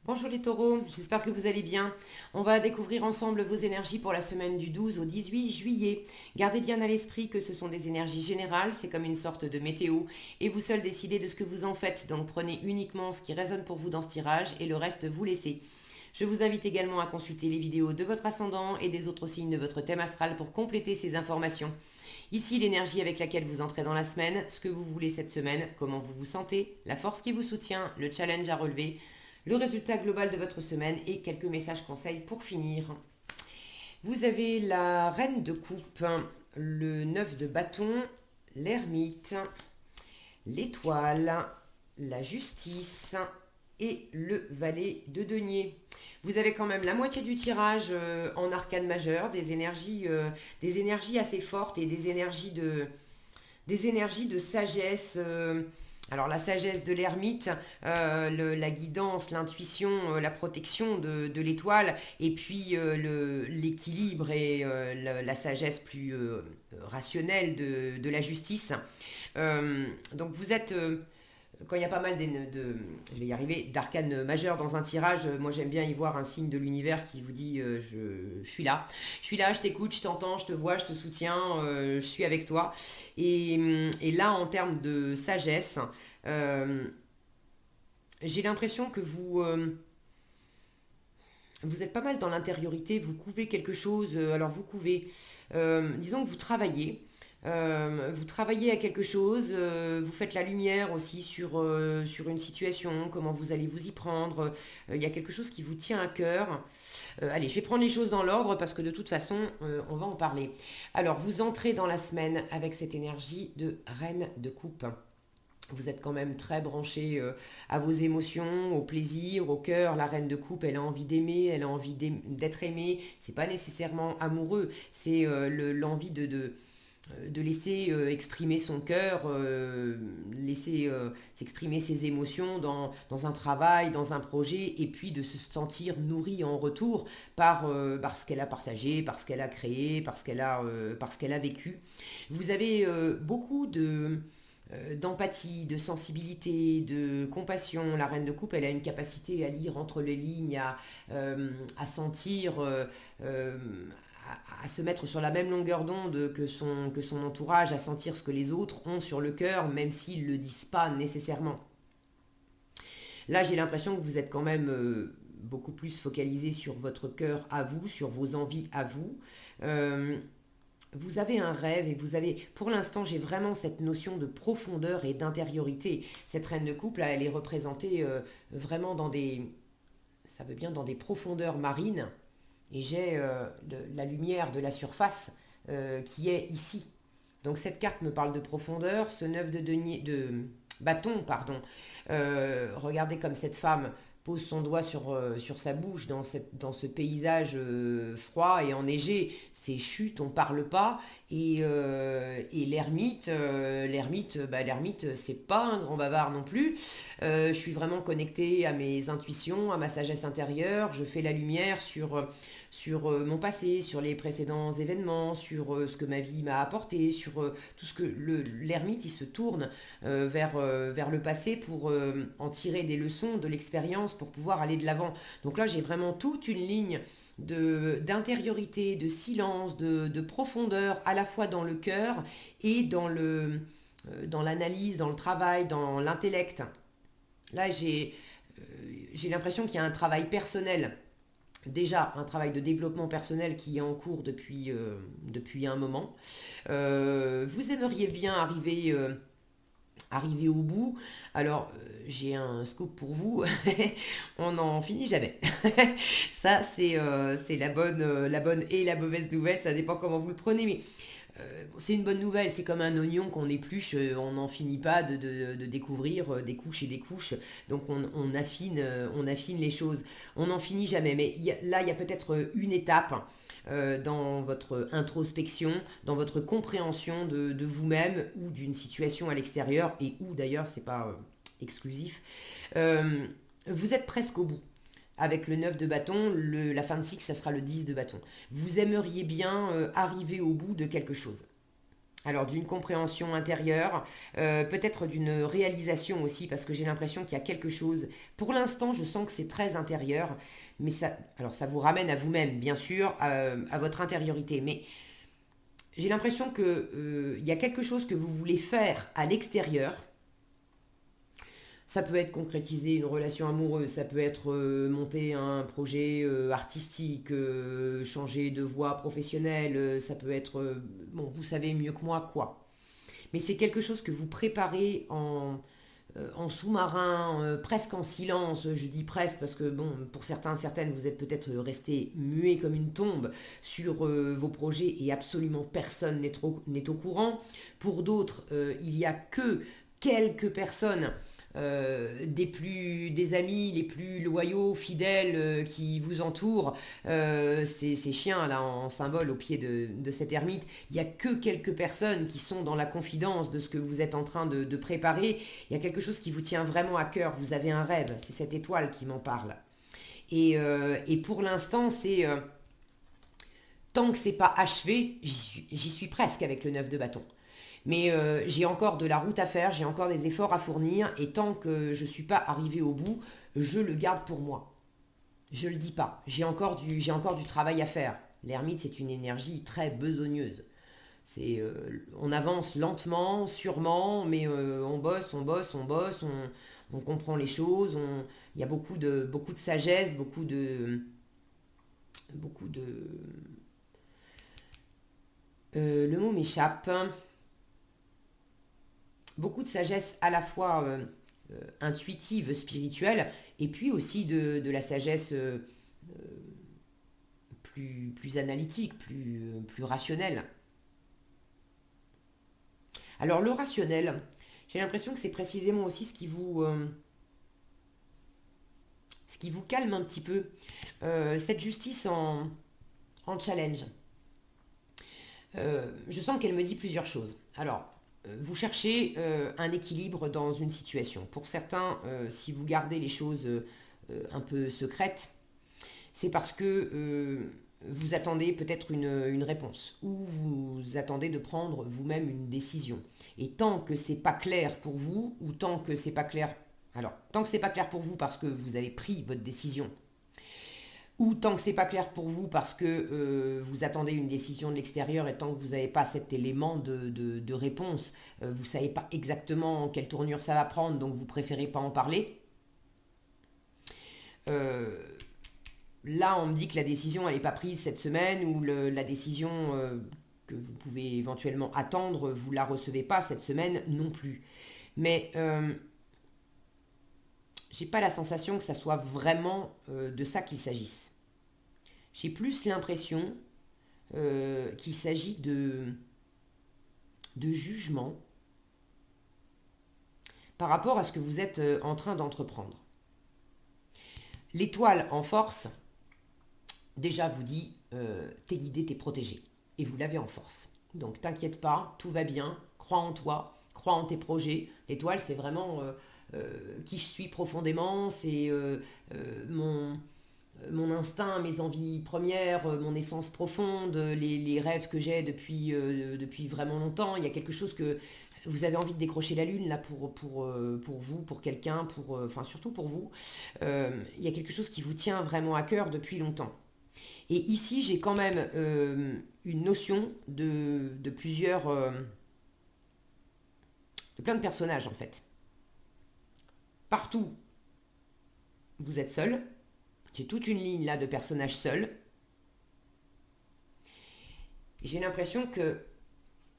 Bonjour les taureaux, j'espère que vous allez bien. On va découvrir ensemble vos énergies pour la semaine du 12 au 18 juillet. Gardez bien à l'esprit que ce sont des énergies générales, c'est comme une sorte de météo, et vous seuls décidez de ce que vous en faites, donc prenez uniquement ce qui résonne pour vous dans ce tirage et le reste vous laissez. Je vous invite également à consulter les vidéos de votre ascendant et des autres signes de votre thème astral pour compléter ces informations. Ici, l'énergie avec laquelle vous entrez dans la semaine, ce que vous voulez cette semaine, comment vous vous sentez, la force qui vous soutient, le challenge à relever, le résultat global de votre semaine et quelques messages conseils pour finir. Vous avez la reine de coupe, le 9 de bâton, l'ermite, l'étoile, la justice et le valet de denier. Vous avez quand même la moitié du tirage en arcane majeur, des énergies assez fortes et des énergies de sagesse. Alors la sagesse de l'ermite, la guidance, l'intuition, la protection de l'étoile, et puis l'équilibre et la sagesse plus rationnelle de la justice. Donc vous êtes quand il y a pas mal je vais y arriver, d'arcanes majeures dans un tirage, moi j'aime bien y voir un signe de l'univers qui vous dit je suis là. Je suis là, je t'écoute, je t'entends, je te vois, je te soutiens, je suis avec toi. Et là, en termes de sagesse, euh, j'ai l'impression que vous êtes pas mal dans l'intériorité, vous couvez quelque chose, alors vous couvez, disons que vous travaillez à quelque chose, vous faites la lumière aussi sur une situation, comment vous allez vous y prendre, il y a quelque chose qui vous tient à cœur. Allez, je vais prendre les choses dans l'ordre parce que de toute façon, on va en parler. Alors, vous entrez dans la semaine avec cette énergie de reine de coupe. Vous êtes quand même très branché à vos émotions, au plaisir, au cœur. La reine de coupe, elle a envie d'aimer, elle a envie d'être aimée. C'est pas nécessairement amoureux, c'est l'envie de laisser exprimer son cœur, laisser s'exprimer ses émotions dans un travail, dans un projet, et puis de se sentir nourri en retour par ce qu'elle a partagé, par ce qu'elle a créé, par ce qu'elle a vécu. Vous avez beaucoup d'empathie, de sensibilité, de compassion. La reine de coupe, elle a une capacité à lire entre les lignes, à sentir, euh, à se mettre sur la même longueur d'onde que son entourage, à sentir ce que les autres ont sur le cœur, même s'ils ne le disent pas nécessairement. Là, j'ai l'impression que vous êtes quand même beaucoup plus focalisé sur votre cœur à vous, sur vos envies à vous. Euh, vous avez un rêve et vous avez, pour l'instant, j'ai vraiment cette notion de profondeur et d'intériorité. Cette reine de couple, là, elle est représentée vraiment ça veut bien dans des profondeurs marines. Et j'ai la lumière de la surface qui est ici. Donc cette carte me parle de profondeur, ce 9 de bâton, pardon. Regardez comme cette femme pose son doigt sur sa bouche dans ce paysage froid et enneigé. Ces chutes, on ne parle pas. Et l'ermite, c'est pas un grand bavard non plus. Je suis vraiment connectée à mes intuitions, à ma sagesse intérieure. Je fais la lumière sur mon passé, sur les précédents événements, sur ce que ma vie m'a apporté, sur tout ce que l'ermite, il se tourne vers le passé pour en tirer des leçons de l'expérience pour pouvoir aller de l'avant. Donc là, j'ai vraiment toute une ligne d'intériorité, de silence, de profondeur, à la fois dans le cœur et dans l'analyse, dans le travail, dans l'intellect. Là, j'ai l'impression qu'il y a un travail personnel, déjà un travail de développement personnel qui est en cours depuis un moment. Vous aimeriez bien arriver au bout. Alors, j'ai un scoop pour vous. On n'en finit jamais. Ça, c'est la bonne et la mauvaise nouvelle. Ça dépend comment vous le prenez. Mais c'est une bonne nouvelle, c'est comme un oignon qu'on épluche, on n'en finit pas de découvrir des couches et des couches, donc on affine les choses, on n'en finit jamais, mais là il y a peut-être une étape dans votre introspection, dans votre compréhension de vous-même ou d'une situation à l'extérieur, et où d'ailleurs c'est pas exclusif. Euh, vous êtes presque au bout. Avec le 9 de bâton, la fin de cycle, ça sera le 10 de bâton. Vous aimeriez bien arriver au bout de quelque chose. Alors d'une compréhension intérieure, peut-être d'une réalisation aussi, parce que j'ai l'impression qu'il y a quelque chose. Pour l'instant, je sens que c'est très intérieur, mais ça, alors ça vous ramène à vous-même, bien sûr, à votre intériorité. Mais j'ai l'impression que il y a quelque chose que vous voulez faire à l'extérieur. Ça peut être concrétiser une relation amoureuse, ça peut être monter un projet artistique, changer de voie professionnelle, ça peut être, bon, vous savez mieux que moi quoi. Mais c'est quelque chose que vous préparez en sous-marin, presque en silence. Je dis presque parce que, bon, pour certains, certaines, vous êtes peut-être resté muet comme une tombe sur vos projets et absolument personne n'est au courant. Pour d'autres, il n'y a que quelques personnes des amis les plus loyaux, fidèles qui vous entourent, ces chiens là en symbole au pied de cette ermite, il n'y a que quelques personnes qui sont dans la confidence de ce que vous êtes en train de préparer. Il y a quelque chose qui vous tient vraiment à cœur, vous avez un rêve, c'est cette étoile qui m'en parle. Et pour l'instant, c'est tant que c'est pas achevé, j'y suis presque avec le 9 de bâton. Mais j'ai encore de la route à faire, j'ai encore des efforts à fournir, et tant que je ne suis pas arrivé au bout, je le garde pour moi. Je ne le dis pas, j'ai encore du travail à faire. L'ermite, c'est une énergie très besogneuse. On avance lentement, sûrement, mais on bosse, on bosse, on bosse, on comprend les choses, il y a beaucoup de sagesse, beaucoup de... le mot m'échappe. Beaucoup de sagesse à la fois intuitive, spirituelle, et puis aussi de la sagesse plus analytique, plus rationnelle. Alors le rationnel, j'ai l'impression que c'est précisément aussi ce qui vous calme un petit peu. Cette justice en challenge. Je sens qu'elle me dit plusieurs choses. Alors, vous cherchez un équilibre dans une situation. Pour certains, si vous gardez les choses un peu secrètes, c'est parce que vous attendez peut-être une réponse ou vous attendez de prendre vous-même une décision. Et tant que c'est pas clair pour vous ou tant que c'est pas clair, alors tant que c'est pas clair pour vous parce que vous avez pris votre décision ou tant que c'est pas clair pour vous parce que vous attendez une décision de l'extérieur et tant que vous n'avez pas cet élément de réponse, vous ne savez pas exactement quelle tournure ça va prendre, donc vous préférez pas en parler. Euh, Là, on me dit que la décision elle n'est pas prise cette semaine ou la décision que vous pouvez éventuellement attendre, vous la recevez pas cette semaine non plus. Mais j'ai pas la sensation que ça soit vraiment de ça qu'il s'agisse. J'ai plus l'impression qu'il s'agit de jugement par rapport à ce que vous êtes en train d'entreprendre. L'étoile en force, déjà vous dit t'es guidé, t'es protégé. Et vous l'avez en force. Donc t'inquiète pas, tout va bien, crois en toi, crois en tes projets. L'étoile, c'est vraiment qui je suis profondément, c'est mon instinct, mes envies premières, mon essence profonde, les rêves que j'ai depuis vraiment longtemps. Il y a quelque chose que vous avez envie de décrocher la lune là pour vous, pour quelqu'un, enfin surtout pour vous. Il y a quelque chose qui vous tient vraiment à cœur depuis longtemps. Et ici, j'ai quand même une notion de plusieurs, de plein de personnages en fait. Partout, vous êtes seul. J'ai toute une ligne là de personnages seuls. J'ai l'impression que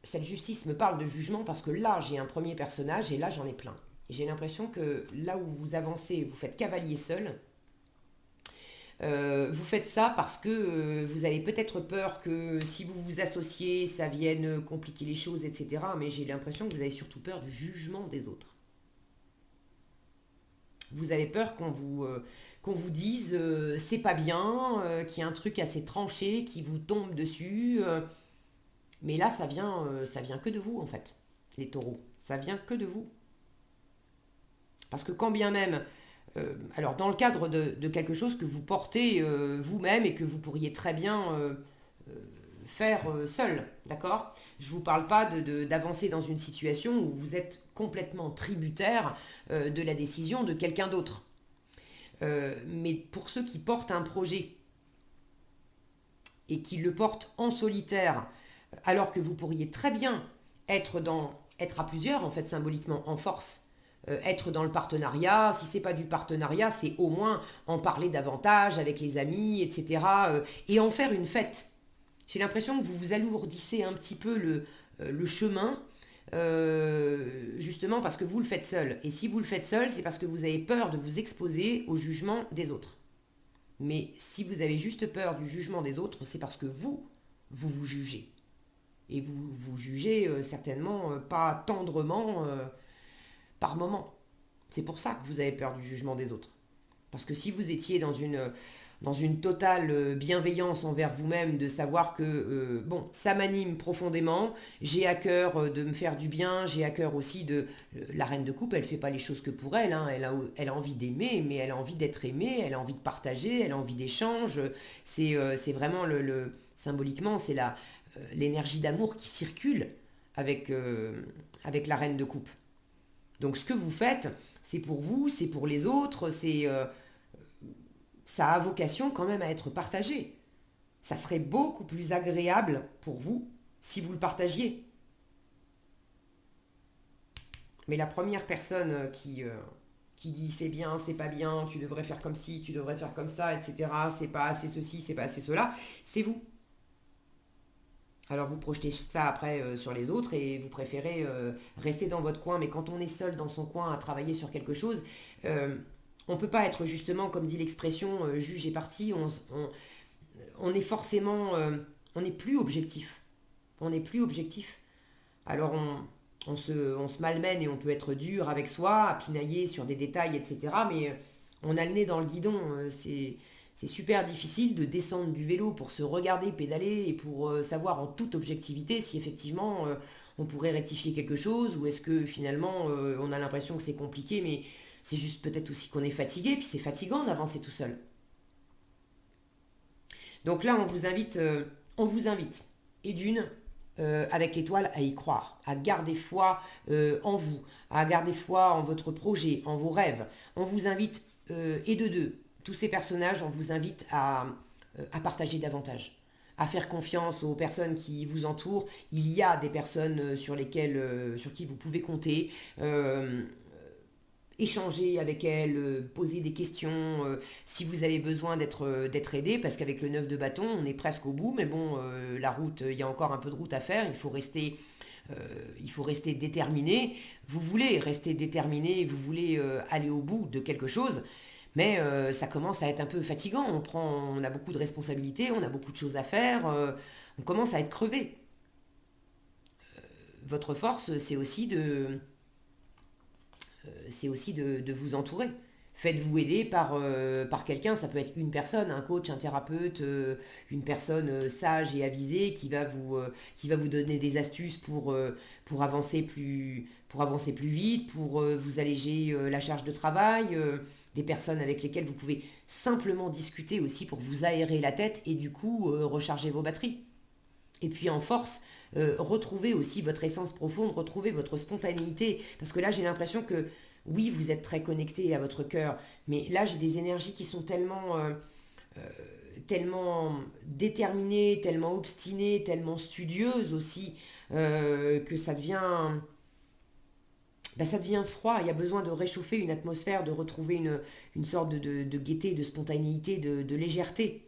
cette justice me parle de jugement parce que là, j'ai un premier personnage et là, j'en ai plein. Et j'ai l'impression que là où vous avancez, vous faites cavalier seul. Vous faites ça parce que vous avez peut-être peur que si vous vous associez, ça vienne compliquer les choses, etc. Mais j'ai l'impression que vous avez surtout peur du jugement des autres. Vous avez peur qu'on vous dise c'est pas bien, qu'il y a un truc assez tranché qui vous tombe dessus. Mais là, ça vient que de vous en fait, les taureaux. Ça vient que de vous. Parce que quand bien même, alors dans le cadre de quelque chose que vous portez vous-même et que vous pourriez très bien faire seul, d'accord? Je ne vous parle pas d'avancer dans une situation où vous êtes complètement tributaire de la décision de quelqu'un d'autre. Mais pour ceux qui portent un projet et qui le portent en solitaire, alors que vous pourriez très bien être à plusieurs, en fait, symboliquement, en force, être dans le partenariat. Si c'est pas du partenariat, c'est au moins en parler davantage avec les amis, etc. Et en faire une fête. J'ai l'impression que vous vous alourdissez un petit peu le chemin, justement parce que vous le faites seul. Et si vous le faites seul, c'est parce que vous avez peur de vous exposer au jugement des autres. Mais si vous avez juste peur du jugement des autres, c'est parce que vous jugez. Et vous vous jugez certainement pas tendrement par moment. C'est pour ça que vous avez peur du jugement des autres. Parce que si vous étiez dans une totale bienveillance envers vous-même, de savoir que, bon, ça m'anime profondément, j'ai à cœur de me faire du bien, j'ai à cœur aussi de... la reine de coupe, elle ne fait pas les choses que pour elle, hein, elle a envie d'aimer, mais elle a envie d'être aimée, elle a envie de partager, elle a envie d'échange. C'est vraiment symboliquement, c'est l'énergie d'amour qui circule avec la reine de coupe. Donc ce que vous faites, c'est pour vous, c'est pour les autres, ça a vocation quand même à être partagé. Ça serait beaucoup plus agréable pour vous si vous le partagiez. Mais la première personne qui dit c'est bien, c'est pas bien, tu devrais faire comme ci, tu devrais faire comme ça, etc., c'est pas assez ceci, c'est pas assez cela, c'est vous. Alors vous projetez ça après sur les autres et vous préférez rester dans votre coin. Mais quand on est seul dans son coin à travailler sur quelque chose, euh, on ne peut pas être justement, comme dit l'expression, juge et parti. On est forcément... on n'est plus objectif. On n'est plus objectif. Alors on se malmène et on peut être dur avec soi, à pinailler sur des détails, etc. Mais on a le nez dans le guidon. C'est super difficile de descendre du vélo pour se regarder pédaler et pour savoir en toute objectivité si effectivement on pourrait rectifier quelque chose ou est-ce que finalement on a l'impression que c'est compliqué, mais c'est juste peut-être aussi qu'on est fatigué, puis c'est fatigant d'avancer tout seul. Donc là, on vous invite, et d'une, avec l'étoile, à y croire, à garder foi en vous, à garder foi en votre projet, en vos rêves. On vous invite, et de deux, tous ces personnages, on vous invite à partager davantage, à faire confiance aux personnes qui vous entourent. Il y a des personnes sur qui vous pouvez compter. Échanger avec elles, poser des questions, si vous avez besoin d'être aidé, parce qu'avec le 9 de bâton, on est presque au bout, mais bon, la route, il y a encore un peu de route à faire, euh, il faut rester déterminé. Vous voulez rester déterminé, vous voulez aller au bout de quelque chose, mais ça commence à être un peu fatigant. On a beaucoup de responsabilités, on a beaucoup de choses à faire, on commence à être crevé. Votre force, c'est aussi de vous entourer. Faites-vous aider par quelqu'un, ça peut être une personne, un coach, un thérapeute, une personne sage et avisée qui va vous donner des astuces pour avancer plus vite, pour vous alléger la charge de travail, des personnes avec lesquelles vous pouvez simplement discuter aussi pour vous aérer la tête et du coup recharger vos batteries. Et puis en force, retrouvez aussi votre essence profonde, retrouvez votre spontanéité. Parce que là, j'ai l'impression que oui, vous êtes très connecté à votre cœur, mais là, j'ai des énergies qui sont tellement déterminées, tellement obstinées, tellement studieuses aussi, que ça devient froid. Il y a besoin de réchauffer une atmosphère, de retrouver une sorte de gaieté, de spontanéité, de légèreté.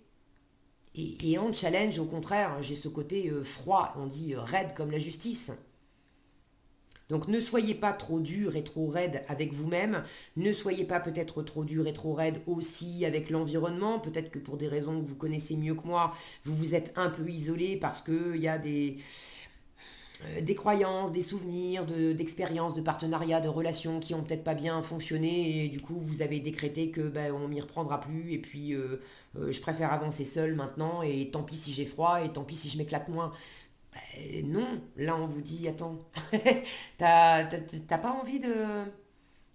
Et en challenge, au contraire, j'ai ce côté froid, on dit raide comme la justice. Donc ne soyez pas trop dur et trop raide avec vous-même, ne soyez pas peut-être trop dur et trop raide aussi avec l'environnement, peut-être que pour des raisons que vous connaissez mieux que moi, vous vous êtes un peu isolé parce qu'il y a des croyances, des souvenirs, d'expériences, de partenariats, de relations qui ont peut-être pas bien fonctionné et du coup vous avez décrété que ben, on m'y reprendra plus et puis je préfère avancer seul maintenant et tant pis si j'ai froid et tant pis si je m'éclate moins. Non, là on vous dit attends, t'as pas envie de...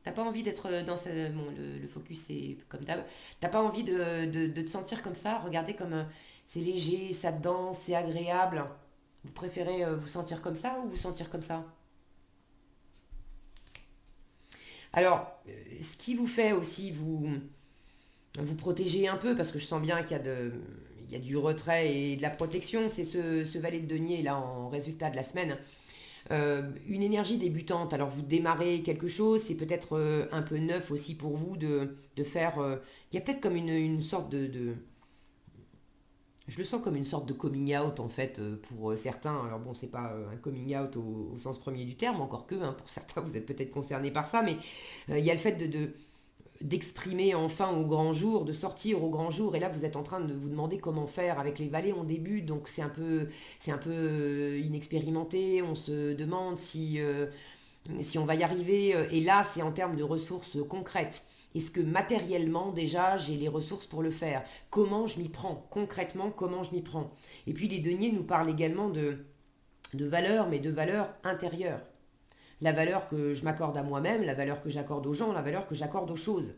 T'as pas envie d'être dans ce... Bon, le focus c'est comme d'hab. T'as pas envie de te sentir comme ça, regarder comme c'est léger, ça danse, c'est agréable. Vous préférez vous sentir comme ça ou vous sentir comme ça? Alors, ce qui vous fait aussi vous protéger un peu, parce que je sens bien il y a du retrait et de la protection, c'est ce valet de denier là en résultat de la semaine. Une énergie débutante, alors vous démarrez quelque chose, c'est peut-être un peu neuf aussi pour vous de faire... il y a peut-être comme une sorte je le sens comme une sorte de coming out en fait pour certains. Alors bon, c'est pas un coming out au sens premier du terme, encore que hein, pour certains vous êtes peut-être concernés par ça, mais il y a le fait d'exprimer enfin au grand jour, de sortir au grand jour. Et là, vous êtes en train de vous demander comment faire avec les valets en début, donc c'est un peu inexpérimenté. On se demande si on va y arriver. Et là, c'est en termes de ressources concrètes. Est-ce que matériellement, déjà, j'ai les ressources pour le faire? Comment je m'y prends? Concrètement, comment je m'y prends? Et puis, les deniers nous parlent également de valeurs, mais de valeurs intérieures. La valeur que je m'accorde à moi-même, la valeur que j'accorde aux gens, la valeur que j'accorde aux choses.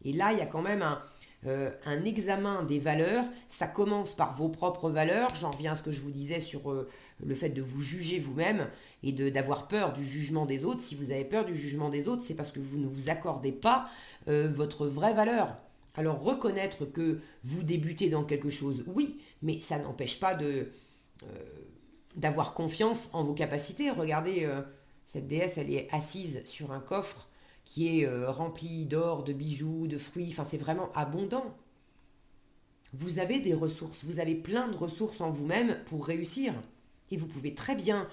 Et là, il y a quand même un examen des valeurs. Ça commence par vos propres valeurs. J'en reviens à ce que je vous disais sur le fait de vous juger vous-même et d'avoir peur du jugement des autres. Si vous avez peur du jugement des autres, c'est parce que vous ne vous accordez pas votre vraie valeur. Alors reconnaître que vous débutez dans quelque chose, oui, mais ça n'empêche pas d'avoir confiance en vos capacités. Regardez, cette déesse, elle est assise sur un coffre qui est rempli d'or, de bijoux, de fruits. Enfin, c'est vraiment abondant. Vous avez des ressources, vous avez plein de ressources en vous-même pour réussir. Et vous pouvez très bien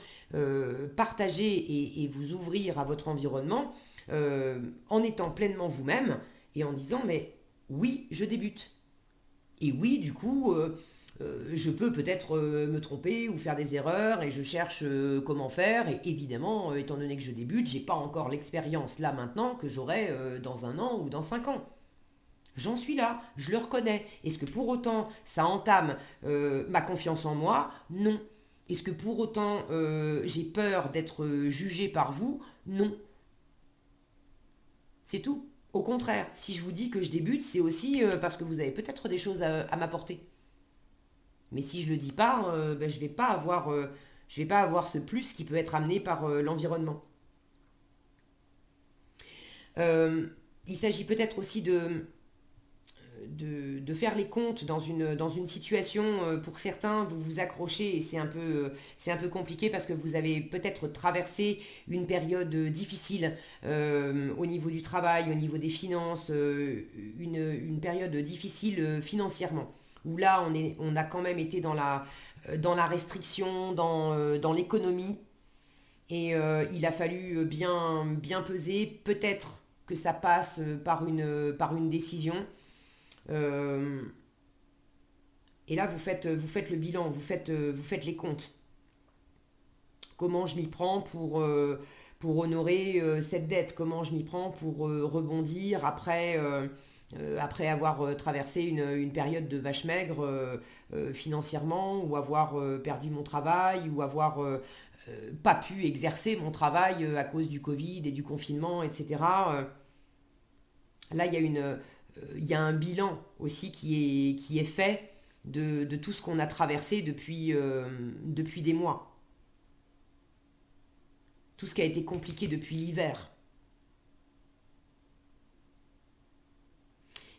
partager et vous ouvrir à votre environnement en étant pleinement vous-même et en disant, mais oui, je débute. Et oui, du coup, je peux peut-être me tromper ou faire des erreurs et je cherche comment faire. Et évidemment, étant donné que je débute, j'ai pas encore l'expérience là maintenant que j'aurai dans un an ou dans 5 ans. J'en suis là, je le reconnais. Est-ce que pour autant ça entame ma confiance en moi? Non. Est-ce que pour autant j'ai peur d'être jugé par vous? Non. C'est tout. Au contraire, si je vous dis que je débute, c'est aussi parce que vous avez peut-être des choses à m'apporter. Mais si je le dis pas, ben, je vais pas avoir ce plus qui peut être amené par l'environnement. Euh, il s'agit peut-être aussi de faire les comptes dans une situation, pour certains, vous vous accrochez et c'est un peu compliqué parce que vous avez peut-être traversé une période difficile au niveau du travail, au niveau des finances, une période difficile financièrement. Où là, on a quand même été dans la restriction, dans l'économie. Et il a fallu bien peser. Peut-être que ça passe par une décision. Euh, et là, vous faites le bilan, vous faites les comptes. Comment je m'y prends pour honorer cette dette? Comment je m'y prends pour rebondir après avoir traversé une période de vache maigre financièrement, ou avoir perdu mon travail, ou avoir pas pu exercer mon travail à cause du Covid et du confinement, etc. Là, il y a un bilan aussi qui est fait de tout ce qu'on a traversé depuis des mois. Tout ce qui a été compliqué depuis l'hiver.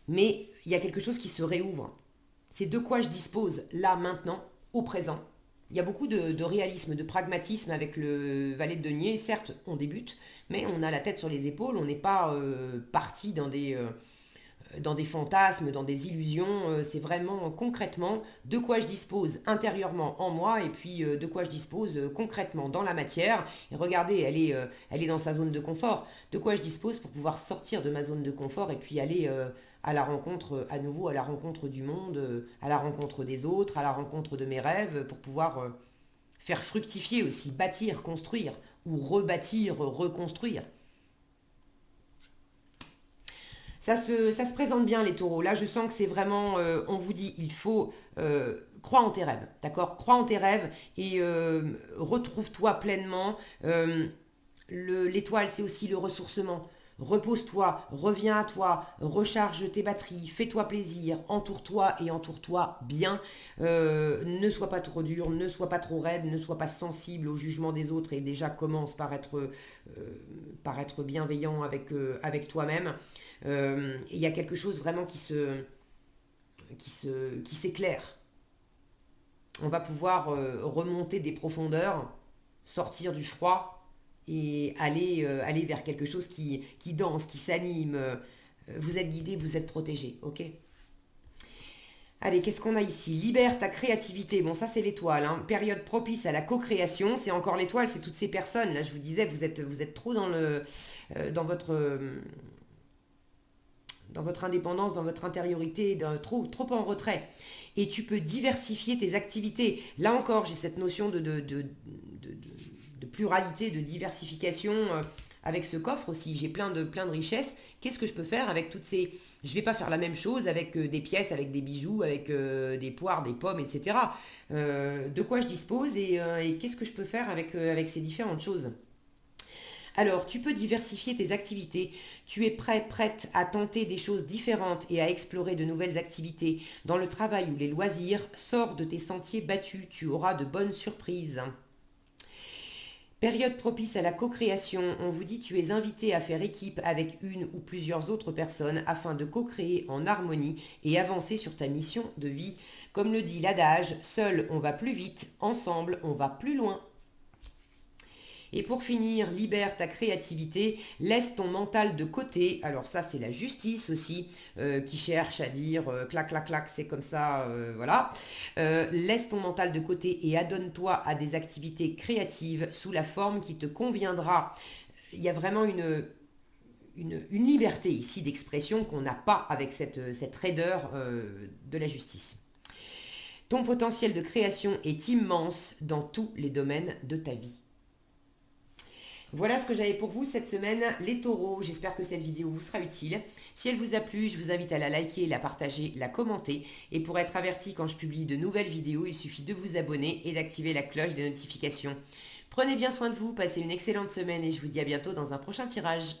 Mais il y a quelque chose qui se réouvre. C'est de quoi je dispose là, maintenant, au présent. Il y a beaucoup de réalisme, de pragmatisme avec le valet de denier. Certes, on débute, mais on a la tête sur les épaules. On n'est pas parti dans des fantasmes, dans des illusions. C'est vraiment concrètement de quoi je dispose intérieurement en moi et puis de quoi je dispose concrètement dans la matière. Et regardez, elle est dans sa zone de confort. De quoi je dispose pour pouvoir sortir de ma zone de confort et puis aller à la rencontre, à nouveau, à la rencontre du monde, à la rencontre des autres, à la rencontre de mes rêves, pour pouvoir faire fructifier aussi, bâtir, construire, ou rebâtir, reconstruire. Ça se présente bien les taureaux. Là, je sens que c'est vraiment, on vous dit, il faut croire en tes rêves, d'accord? Crois en tes rêves et retrouve-toi pleinement. L'étoile, c'est aussi le ressourcement. repose-toi, reviens à toi, recharge tes batteries, fais-toi plaisir, entoure-toi et entoure-toi bien. Ne sois pas trop dur, ne sois pas trop raide, ne sois pas sensible au jugement des autres et déjà commence par être bienveillant avec toi-même. Il y a quelque chose vraiment qui s'éclaire. On va pouvoir remonter des profondeurs, sortir du froid et aller vers quelque chose qui danse, qui s'anime. Vous êtes guidé, vous êtes protégé, ok? Allez, qu'est-ce qu'on a ici? Libère ta créativité. Bon, ça c'est l'étoile, hein. Période propice à la co-création. C'est encore l'étoile, c'est toutes ces personnes. Là, je vous disais, vous êtes trop dans dans votre indépendance, dans votre intériorité, trop en retrait. Et tu peux diversifier tes activités. Là encore, j'ai cette notion de pluralité, de diversification avec ce coffre aussi. J'ai plein de richesses. Qu'est-ce que je peux faire avec toutes ces... Je ne vais pas faire la même chose avec des pièces, avec des bijoux, avec des poires, des pommes, etc. De quoi je dispose et qu'est-ce que je peux faire avec ces différentes choses? Alors, tu peux diversifier tes activités. Tu es prête à tenter des choses différentes et à explorer de nouvelles activités. Dans le travail ou les loisirs, sors de tes sentiers battus. Tu auras de bonnes surprises. Période propice à la co-création, on vous dit tu es invité à faire équipe avec une ou plusieurs autres personnes afin de co-créer en harmonie et avancer sur ta mission de vie. Comme le dit l'adage, seul on va plus vite, ensemble on va plus loin. Et pour finir, libère ta créativité, laisse ton mental de côté. Alors ça, c'est la justice aussi, qui cherche à dire clac, clac, clac, c'est comme ça, voilà. Laisse ton mental de côté et adonne-toi à des activités créatives sous la forme qui te conviendra. Il y a vraiment une liberté ici d'expression qu'on n'a pas avec cette raideur de la justice. Ton potentiel de création est immense dans tous les domaines de ta vie. Voilà ce que j'avais pour vous cette semaine, les taureaux. J'espère que cette vidéo vous sera utile. Si elle vous a plu, je vous invite à la liker, la partager, la commenter. Et pour être averti quand je publie de nouvelles vidéos, il suffit de vous abonner et d'activer la cloche des notifications. Prenez bien soin de vous, passez une excellente semaine et je vous dis à bientôt dans un prochain tirage.